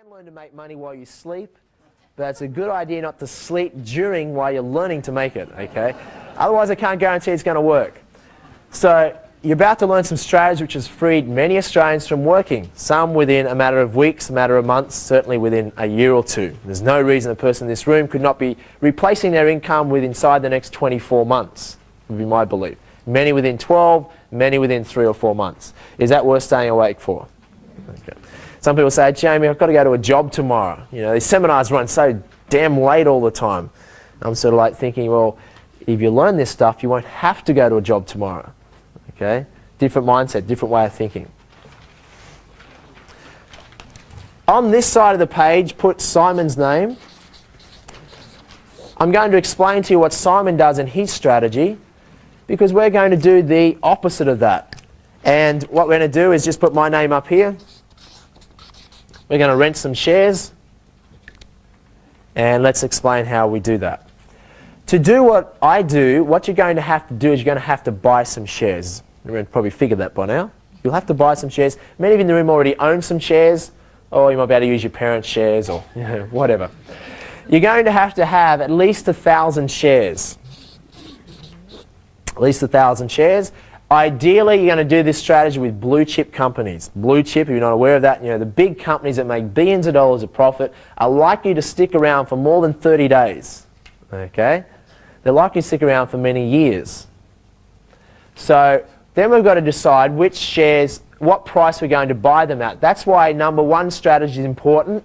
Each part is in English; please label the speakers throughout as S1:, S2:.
S1: can learn to make money while you sleep, but it's a good idea not to sleep during while you're learning to make it, okay? Otherwise, I can't guarantee it's going to work. So you're about to learn some strategies which has freed many Australians from working, some within a matter of weeks, a matter of months, certainly within a year or two. There's no reason a person in this room could not be replacing their income within inside the next 24 months, would be my belief. Many within 12, many within 3 or 4 months. Is that worth staying awake for? Okay. Some people say, Jamie, I've got to go to a job tomorrow. You know, these seminars run so damn late all the time. I'm sort of like thinking, well, if you learn this stuff, you won't have to go to a job tomorrow. Okay? Different mindset, different way of thinking. On this side of the page, put Simon's name. I'm going to explain to you what Simon does in his strategy, because we're going to do the opposite of that. And what we're going to do is just put my name up here. We're going to rent some shares, and let's explain how we do that. To do what I do, what you're going to have to do is you're going to have to buy some shares. You've probably figured that by now. You'll have to buy some shares. Many of you in the room already own some shares, or you might be able to use your parents' shares, or whatever. You're going to have at least 1,000 shares. At least 1,000 shares. Ideally, you're going to do this strategy with blue chip companies. Blue chip, if you're not aware of that, you know, the big companies that make billions of dollars of profit are likely to stick around for more than 30 days. Okay? They're likely to stick around for many years. So then we've got to decide which shares, what price we're going to buy them at. That's why number one strategy is important.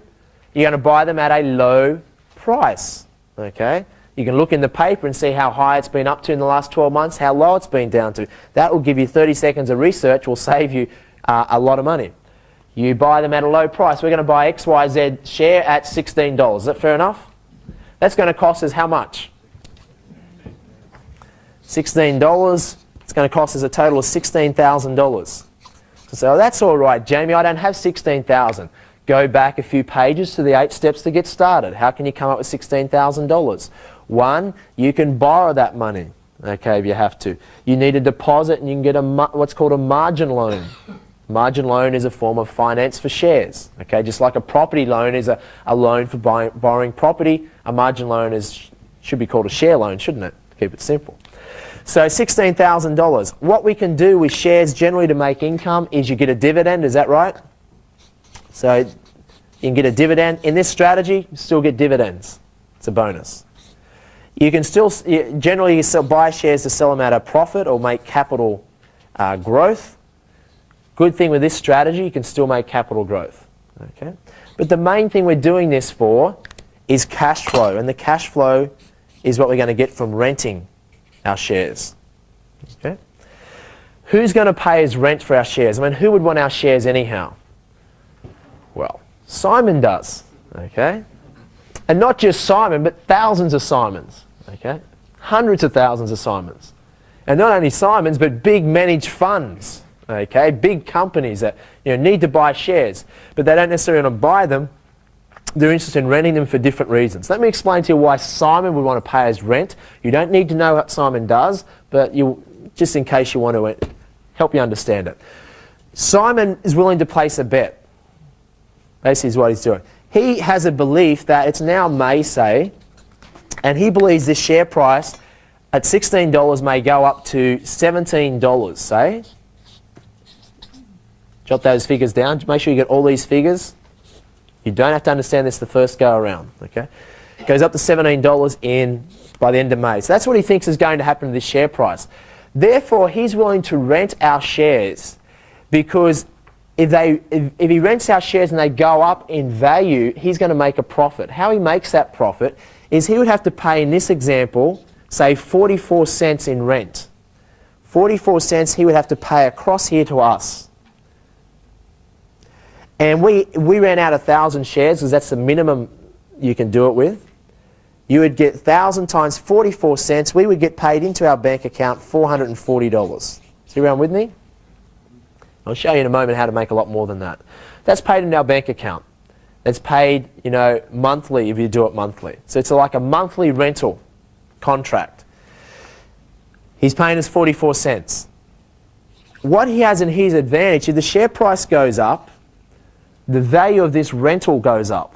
S1: You're going to buy them at a low price. Okay? You can look in the paper and see how high it's been up to in the last 12 months, how low it's been down to. That will give you 30 seconds of research, will save you a lot of money. You buy them at a low price. We're going to buy XYZ share at $16. Is that fair enough? That's going to cost us how much? $16. It's going to cost us a total of $16,000. So that's all right, Jamie, I don't have $16,000. Go back a few pages to the 8 steps to get started. How can you come up with $16,000? One, you can borrow that money, okay, if you have to. You need a deposit and you can get what's called a margin loan. Margin loan is a form of finance for shares, okay, just like a property loan is a loan for borrowing property. A margin loan should be called a share loan, shouldn't it? Keep it simple. So $16,000. What we can do with shares generally to make income is you get a dividend, is that right? So you can get a dividend. In this strategy, you still get dividends. It's a bonus. You can still, generally you buy shares to sell them at a profit or make capital growth. Good thing with this strategy, you can still make capital growth. Okay? But the main thing we're doing this for is cash flow. And the cash flow is what we're going to get from renting our shares. Okay? Who's going to pay us rent for our shares? I mean, who would want our shares anyhow? Well, Simon does, okay? And not just Simon, but thousands of Simons, okay? Hundreds of thousands of Simons. And not only Simons, but big managed funds, okay? Big companies that need to buy shares, but they don't necessarily want to buy them. They're interested in renting them for different reasons. Let me explain to you why Simon would want to pay us rent. You don't need to know what Simon does, but just in case you want to help you understand it. Simon is willing to place a bet. Basically is what he's doing. He has a belief that it's now May, say, and he believes this share price at $16 may go up to $17, say. Jot those figures down. Make sure you get all these figures. You don't have to understand this the first go around. Okay? It goes up to $17 by the end of May. So that's what he thinks is going to happen to this share price. Therefore, he's willing to rent our shares because if he rents our shares and they go up in value, he's going to make a profit. How he makes that profit is he would have to pay, in this example, say 44 cents in rent. 44 cents he would have to pay across here to us. And we ran out 1,000 shares because that's the minimum you can do it with. You would get 1,000 times 44 cents. We would get paid into our bank account $440. See around with me? I'll show you in a moment how to make a lot more than that. That's paid in our bank account. That's paid, monthly if you do it monthly. So it's like a monthly rental contract. He's paying us 44 cents. What he has in his advantage, if the share price goes up, the value of this rental goes up.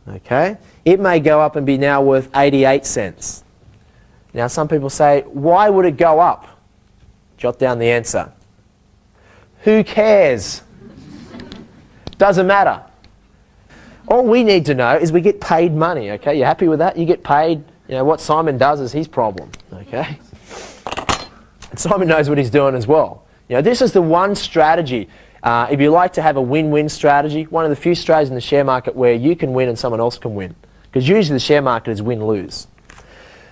S1: Okay? It may go up and be now worth 88 cents. Now some people say, why would it go up? Jot down the answer. Who cares? Doesn't matter. All we need to know is we get paid money, okay? You happy with that? You get paid. You know, what Simon does is his problem, okay? And Simon knows what he's doing as well. You know, this is the one strategy. If you like to have a win-win strategy, one of the few strategies in the share market where you can win and someone else can win. Because usually the share market is win-lose.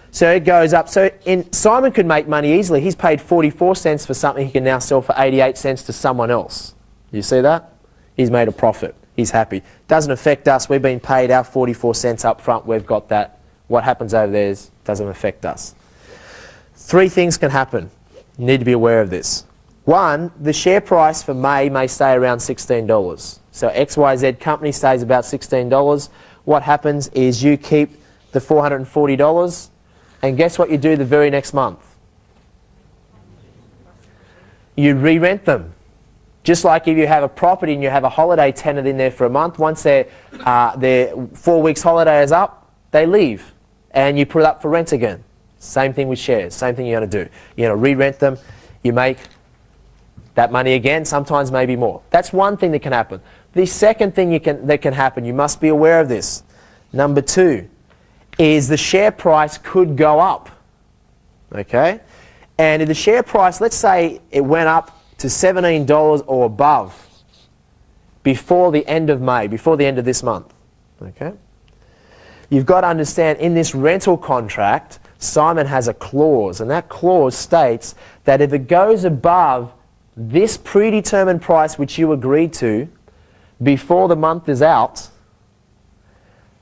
S1: So it goes up. So Simon could make money easily. He's paid 44 cents for something he can now sell for 88 cents to someone else. You see that? He's made a profit. He's happy. Doesn't affect us. We've been paid our 44 cents up front. We've got that. What happens over there doesn't affect us. Three things can happen. You need to be aware of this. One, the share price for may stay around $16. So XYZ company stays about $16. What happens is you keep the $440, and guess what you do the very next month? You re-rent them. Just like if you have a property and you have a holiday tenant in there for a month, once their 4 weeks holiday is up, they leave and you put it up for rent again. Same thing with shares, same thing you're going to do. You're going to re-rent them, you make that money again, sometimes maybe more. That's one thing that can happen. The second thing that can happen, you must be aware of this. Number two, is the share price could go up. Okay? And if the share price, let's say it went up to $17 or above before the end of May, before the end of this month. Okay? You've got to understand, in this rental contract, Simon has a clause, and that clause states that if it goes above this predetermined price which you agreed to before the month is out,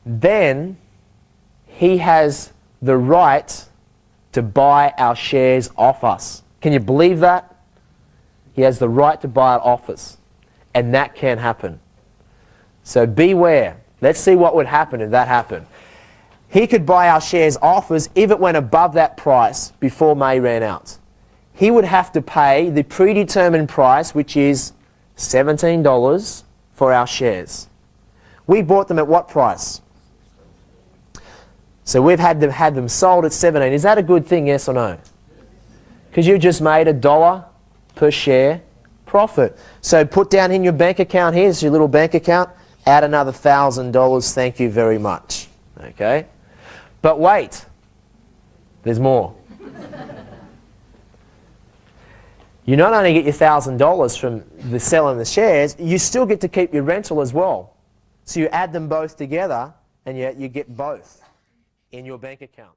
S1: then he has the right to buy our shares off us. Can you believe that? He has the right to buy it off us. And that can happen. So beware. Let's see what would happen if that happened. He could buy our shares off us if it went above that price before May ran out. He would have to pay the predetermined price, which is $17 for our shares. We bought them at what price? So we've had them sold at 17. Is that a good thing, yes or no? Because you just made $1 per share profit. So put down in your bank account, here's your little bank account, add another $1,000, thank you very much. Okay? But wait, there's more. You not only get your $1,000 from the selling the shares, you still get to keep your rental as well. So you add them both together and you get both in your bank account.